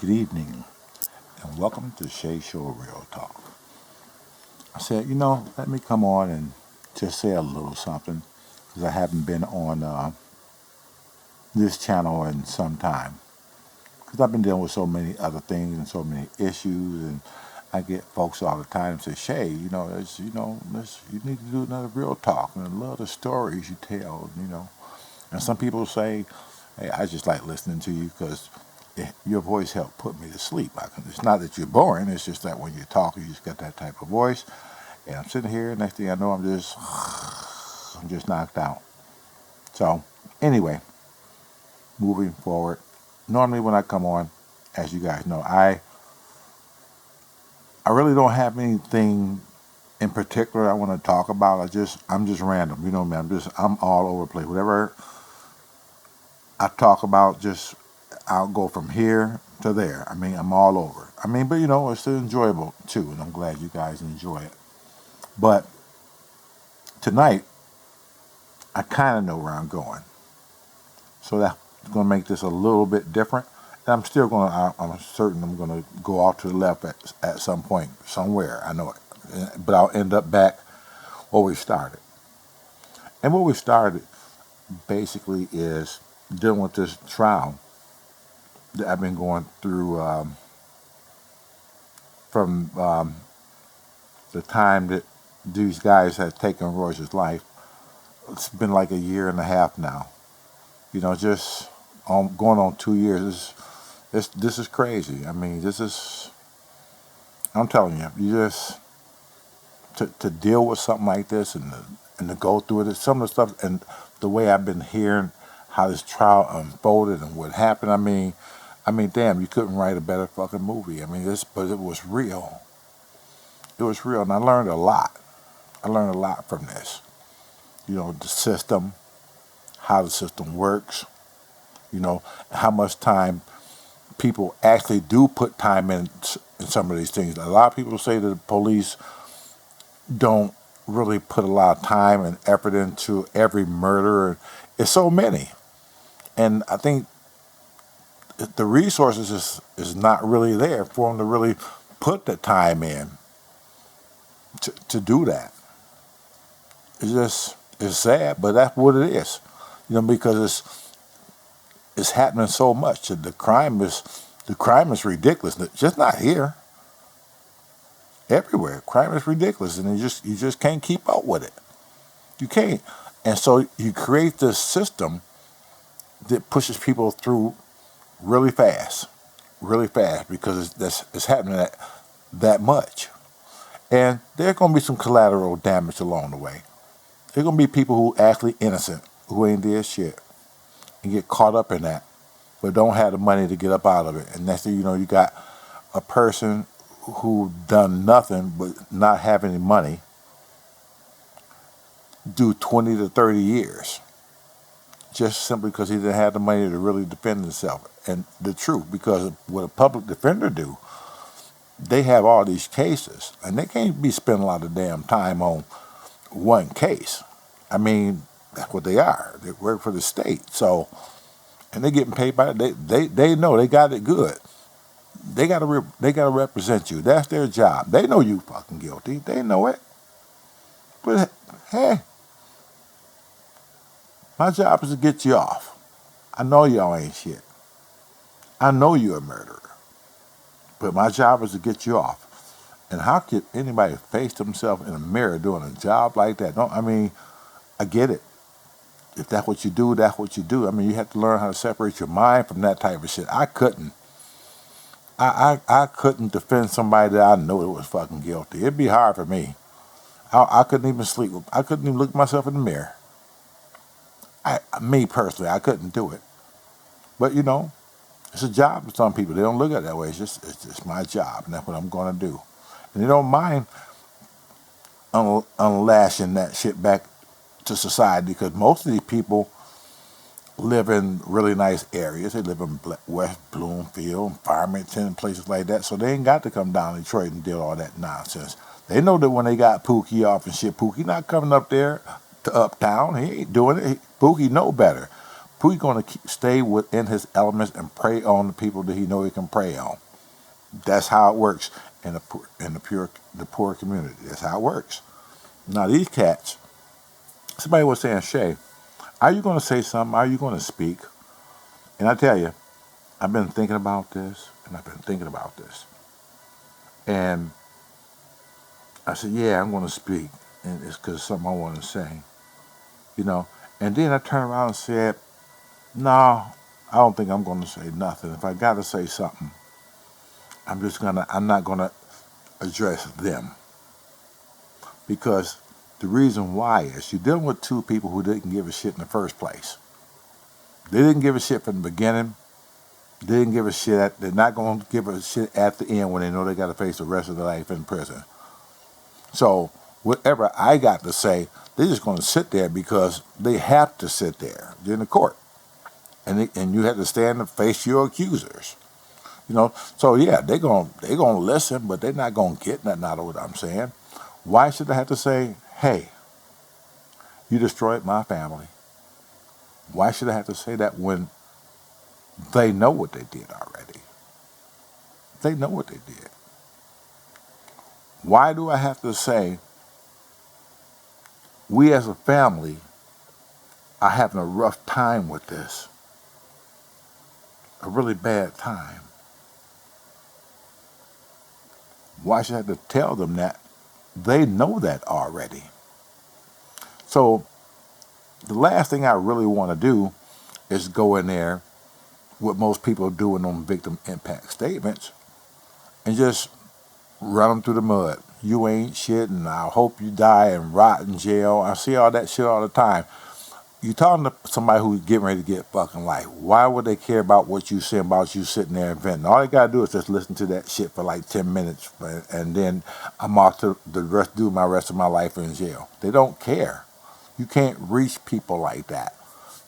Good evening, and welcome to Shea Show Real Talk. I said, let me come on and just say a little something, because I haven't been on this channel in some time. Because I've been dealing with so many other things and so many issues, and I get folks all the time say, Shay, you need to do another Real Talk, and I love the stories you tell. And some people say, hey, I just like listening to you because your voice helped put me to sleep. It's not that you're boring. It's just that when you talk, you just got that type of voice. And I'm sitting here, next thing I know, I'm just knocked out. So anyway, moving forward. Normally when I come on, as you guys know, I really don't have anything in particular I want to talk about. I'm just random. You know me. I'm all over the place. Whatever I talk about, I'll go from here to there. I'm all over. But it's still enjoyable too, and I'm glad you guys enjoy it. But tonight, I kind of know where I'm going, so that's going to make this a little bit different. And I'm certain I'm going to go off to the left at some point, somewhere. I know it, but I'll end up back where we started. And where we started basically is dealing with this trial that I've been going through from the time that these guys had taken Royce's life. It's been like a year and a half now. Just going on 2 years. This is crazy. I'm telling you, to deal with something like this and to go through it, some of the stuff and the way I've been hearing how this trial unfolded and what happened. Damn, you couldn't write a better fucking movie. But it was real. It was real, and I learned a lot. I learned a lot from this. The system, how the system works, how much time people actually do put time in some of these things. A lot of people say that the police don't really put a lot of time and effort into every murder. It's so many. And I think the resources is not really there for them to really put the time in to do that. It's sad, but that's what it is. Because it's happening so much. The crime is ridiculous. Just not here. Everywhere, crime is ridiculous, and you just can't keep up with it. You can't, and so you create this system that pushes people through really fast, because it's happening that much. And there's going to be some collateral damage along the way. There's going to be people who actually innocent, who ain't did shit, and get caught up in that, but don't have the money to get up out of it. And next thing you know, you got a person who done nothing but not have any money do 20 to 30 years, just simply because he didn't have the money to really defend himself. And the truth, because what a public defender do, they have all these cases, and they can't be spending a lot of damn time on one case. That's what they are. They work for the state, so, and they're getting paid by it. They know they got it good. They gotta represent you. That's their job. They know you fucking guilty. They know it. But hey, my job is to get you off. I know y'all ain't shit. I know you're a murderer. But my job is to get you off. And how could anybody face themselves in a mirror doing a job like that? I get it. If that's what you do, that's what you do. You have to learn how to separate your mind from that type of shit. I couldn't. I couldn't defend somebody that I know that was fucking guilty. It'd be hard for me. I couldn't even sleep. I couldn't even look at myself in the mirror. Me personally, I couldn't do it. But it's a job to some people. They don't look at it that way. It's just my job, and that's what I'm going to do. And they don't mind unlashing that shit back to society, because most of these people live in really nice areas. They live in West Bloomfield, Farmington, and places like that. So they ain't got to come down to Detroit and deal all that nonsense. They know that when they got Pookie off and shit, Pookie not coming up there to Uptown. He ain't doing it. Pookie know better. Pookie going to stay within his elements and prey on the people that he know he can prey on. That's how it works in the poor community. That's how it works. Now these cats, somebody was saying, Shay, are you going to say something? Are you going to speak? And I tell you, I've been thinking about this, and I've been thinking about this. And I said, yeah, I'm going to speak. And it's because it's something I want to say. You know. And then I turned around and said, no, I don't think I'm going to say nothing. If I got to say something, I'm not going to address them. Because the reason why is you're dealing with two people who didn't give a shit in the first place. They didn't give a shit from the beginning. They didn't give a shit. They're not going to give a shit at the end when they know they got to face the rest of their life in prison. So whatever I got to say, they're just going to sit there because they have to sit there. They're in the court. And you have to stand and face your accusers. You know, so yeah, they're gonna listen, but they're not gonna get nothing out of what I'm saying. Why should I have to say, hey, you destroyed my family? Why should I have to say that when they know what they did already? They know what they did. Why do I have to say, we as a family are having a rough time with this? A really bad time. Why should I have to tell them that? They know that already. So the last thing I really want to do is go in there, what most people do in them victim impact statements, and just run them through the mud. You ain't shit, and I hope you die and rot in jail. I see all that shit all the time. You talking to somebody who's getting ready to get fucking life. Why would they care about what you say about you sitting there and venting? All they gotta do is just listen to that shit for like 10 minutes, and then I'm off to do my rest of my life in jail. They don't care. You can't reach people like that.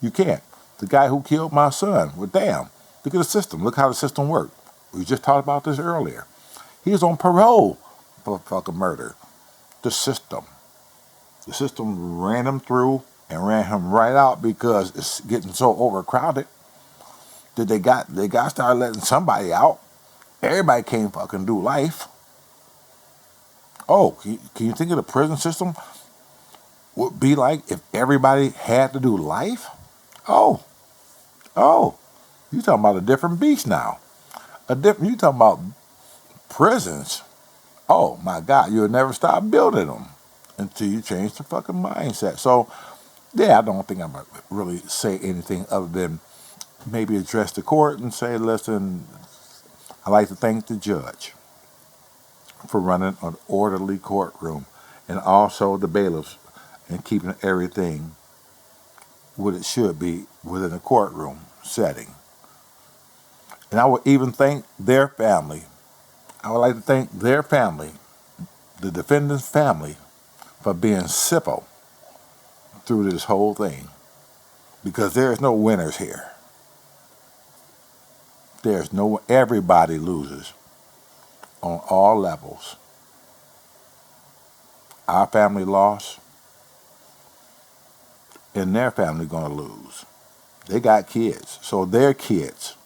You can't. The guy who killed my son, well, damn. Look at the system. Look how the system worked. We just talked about this earlier. He was on parole for fucking murder. The system. The system ran him through and ran him right out because it's getting so overcrowded that they got to start letting somebody out. Everybody can't fucking do life. Oh, can you think of the prison system would be like if everybody had to do life? Oh, you talking about a different beast now. You talking about prisons. Oh my God, you'll never stop building them until you change the fucking mindset. So yeah, I don't think I'm going to really say anything other than maybe address the court and say, listen, I'd like to thank the judge for running an orderly courtroom and also the bailiffs and keeping everything what it should be within a courtroom setting. And I would even thank their family. I would like to thank their family, the defendant's family, for being civil through this whole thing, because there's no winners here. Everybody loses on all levels. Our family lost, and their family gonna lose. They got kids, so their kids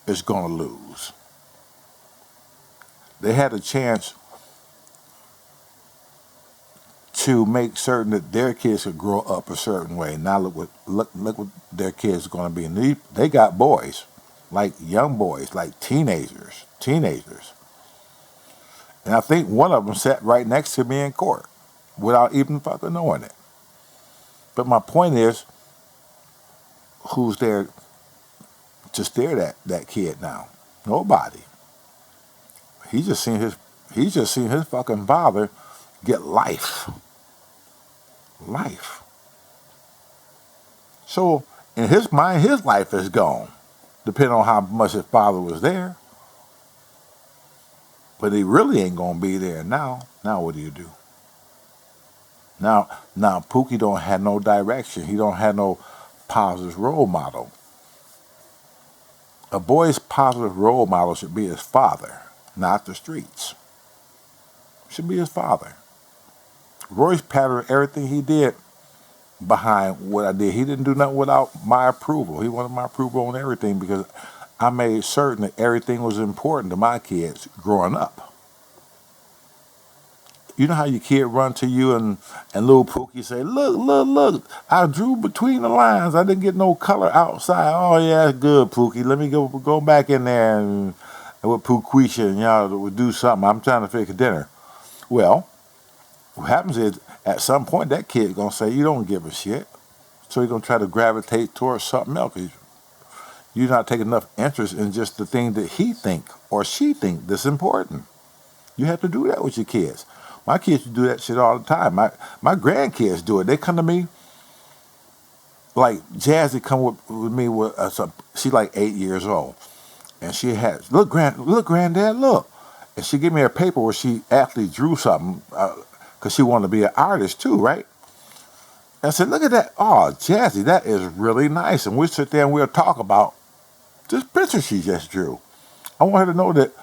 is gonna lose. They had a chance to make certain that their kids could grow up a certain way. Now look what their kids are going to be. And they got boys, like young boys, like teenagers. And I think one of them sat right next to me in court without even fucking knowing it. But my point is, who's there to stare that kid now? Nobody. He's just seen his fucking father get life. So in his mind, his life is gone, depending on how much his father was there. But he really ain't gonna be there now. Now what do you do? Now Pookie don't have no direction. He don't have no positive role model. A boy's positive role model should be his father, not the streets. Should be his father. Roy's pattern, everything he did behind what I did. He didn't do nothing without my approval. He wanted my approval on everything because I made certain that everything was important to my kids growing up. You know how your kid run to you and little Pookie say, look, look, look, I drew between the lines. I didn't get no color outside. Oh, yeah, that's good, Pookie. Let me go back in there and with Pooquisha and y'all would do something. I'm trying to fix dinner. Well, what happens is at some point that kid's going to say, you don't give a shit. So he's going to try to gravitate towards something else. You're not taking enough interest in just the thing that he think or she think that's important. You have to do that with your kids. My kids do that shit all the time. My grandkids do it. They come to me like Jazzy come with me with she's like 8 years old, and she has look granddad look, and she gave me a paper where she actually drew something because she wanted to be an artist too, right? And I said, look at that. Oh, Jazzy, that is really nice. And we'll sit there and we'll talk about this picture she just drew. I want her to know that.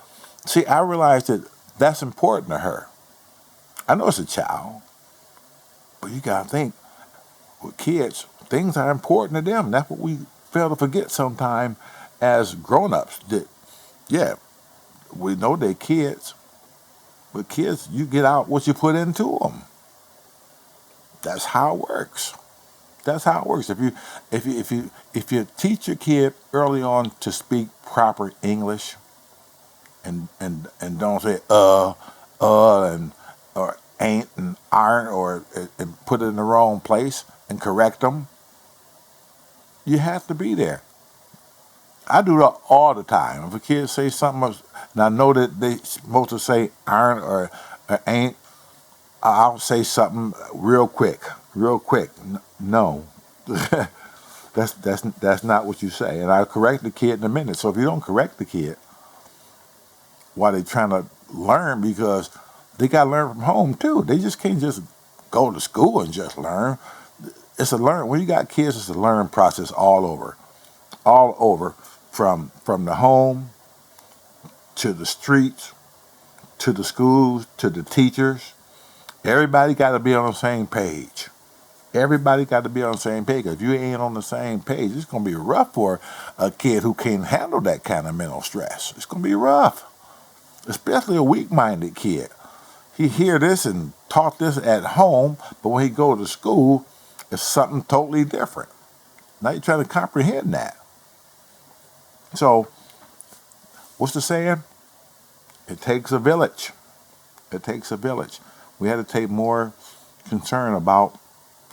See, I realized that that's important to her. I know it's a child, but you gotta think with kids, things are important to them. That's what we fail to forget sometimes as grown-ups. That yeah, we know they're kids, but kids, you get out what you put into them. That's how it works. That's how it works. If you teach your kid early on to speak proper English, and don't say and or ain't and aren't or and put it in the wrong place and correct them, you have to be there. I do that all the time. If a kid say something and I know that they supposed to say aren't or ain't, I'll say something real quick, real quick. No, that's not what you say, and I'll correct the kid in a minute. So if you don't correct the kid while they're trying to learn, because they got to learn from home too. They just can't just go to school and just learn. It's a learn. When you got kids, it's a learn process all over, from the home to the streets to the schools to the teachers. Everybody got to be on the same page. Everybody got to be on the same page. If you ain't on the same page, it's gonna be rough for a kid who can't handle that kind of mental stress. It's gonna be rough, especially a weak-minded kid. He hear this and taught this at home, but when he go to school, it's something totally different. Now you're trying to comprehend that. So, what's the saying? It takes a village. It takes a village. We had to take more concern about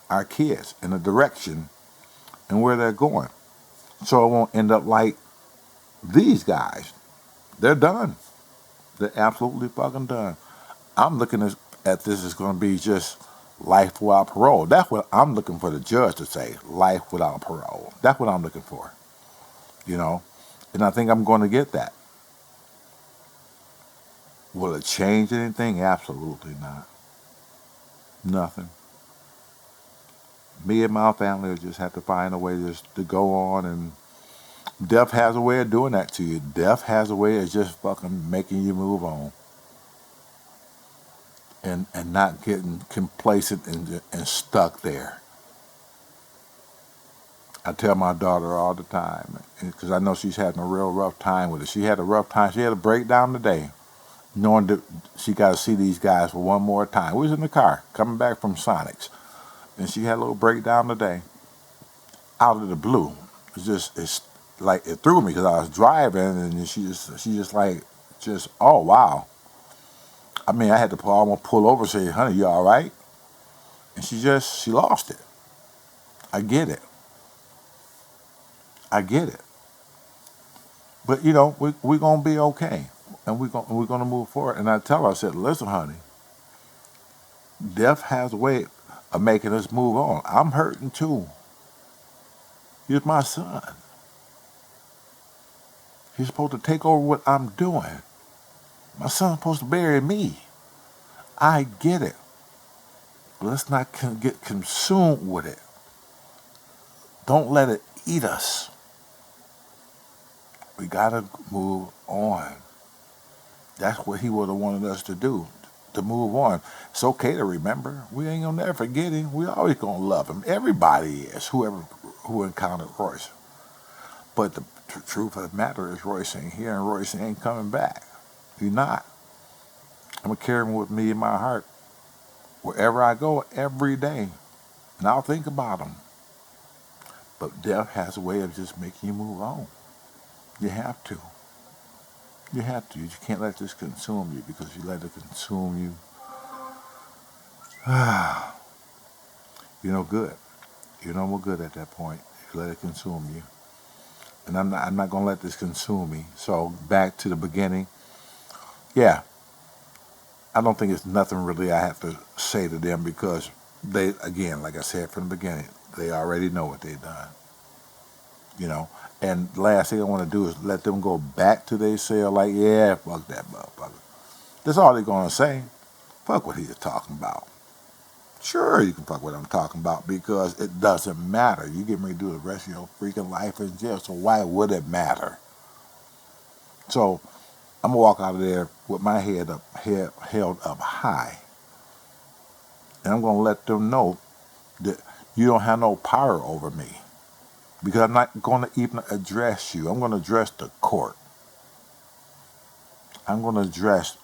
our kids and the direction and where they're going. So it won't end up like these guys. They're done. They're absolutely fucking done. I'm looking at this as going to be just life without parole. That's what I'm looking for the judge to say, life without parole. That's what I'm looking for, you know? And I think I'm going to get that. Will it change anything? Absolutely not. Nothing. Me and my family will just have to find a way just to go on, and death has a way of doing that to you. Death has a way of just fucking making you move on. And not getting complacent and stuck there. I tell my daughter all the time, because I know she's having a real rough time with it. She had a rough time. She had a breakdown today, knowing that she got to see these guys for one more time. We was in the car, coming back from Sonic's, and she had a little breakdown today, out of the blue. It's like it threw me because I was driving, and she just like, oh wow. I mean, I had to almost pull over and say, honey, you all right? And she lost it. I get it. I get it. But, we're going to be okay. And we're going to move forward. And I tell her, I said, listen, honey, death has a way of making us move on. I'm hurting too. He's my son. He's supposed to take over what I'm doing. My son's supposed to bury me. I get it. But let's not get consumed with it. Don't let it eat us. We gotta move on. That's what he would have wanted us to do, to move on. It's okay to remember. We ain't gonna never forget him. We always gonna love him. Everybody is, who encountered Royce. But the truth of the matter is Royce ain't here and Royce ain't coming back. He's not. I'm gonna carry him with me in my heart wherever I go every day. And I'll think about him. But death has a way of just making you move on. You have to. You have to. You can't let this consume you, because you let it consume you, you're no good. You're no more good at that point. You let it consume you. And I'm not going to let this consume me. So back to the beginning. Yeah, I don't think it's nothing really I have to say to them, because they, again, like I said from the beginning, they already know what they've done. You know, and last thing I want to do is let them go back to their cell like, yeah, fuck that motherfucker. That's all they're going to say. Fuck what he was talking about. Sure, you can fuck what I'm talking about, because it doesn't matter. You get ready to do the rest of your freaking life in jail, so why would it matter? So I'm going to walk out of there with my head held up high. And I'm going to let them know that you don't have no power over me, because I'm not going to even address you. I'm going to address the court. I'm going to address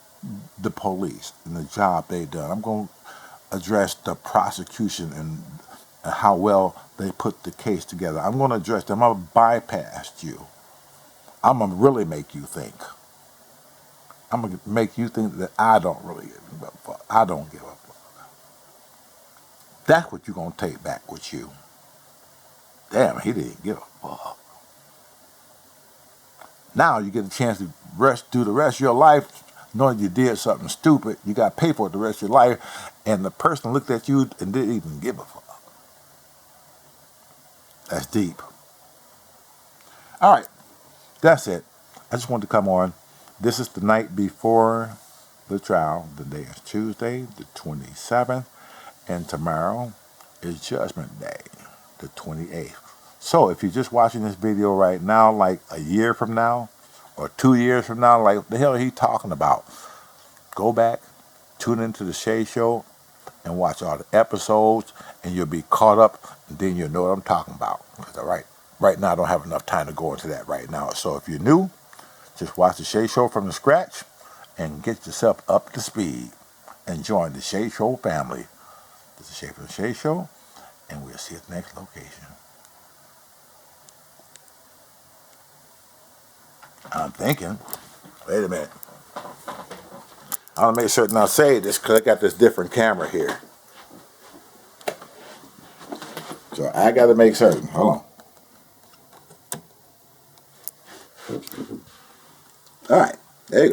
the police and the job they done. I'm going to address the prosecution and how well they put the case together. I'm going to address them. I'm going to bypass you. I'm going to really make you think. I'm going to make you think that I don't really give a fuck. I don't give a fuck. That's what you're going to take back with you. Damn, he didn't give a fuck. Now you get a chance to do the rest of your life knowing you did something stupid. You got to pay for it the rest of your life. And the person looked at you and didn't even give a fuck. That's deep. All right, that's it. I just wanted to come on. This is the night before the trial. The day is Tuesday, the 27th. And tomorrow is Judgment Day, the 28th. So if you're just watching this video right now, like a year from now, or 2 years from now, like what the hell are he talking about? Go back, tune into the Shea Show, and watch all the episodes, and you'll be caught up, and then you'll know what I'm talking about. Because right now I don't have enough time to go into that right now. So if you're new, just watch the Shea Show from the scratch, and get yourself up to speed, and join the Shea Show family. This is Shea from the Shea Show, and we'll see you at the next location. I'm thinking, wait a minute. I want to make certain I say this, because I got this different camera here. So I got to make certain. Hold on. All right, there you go.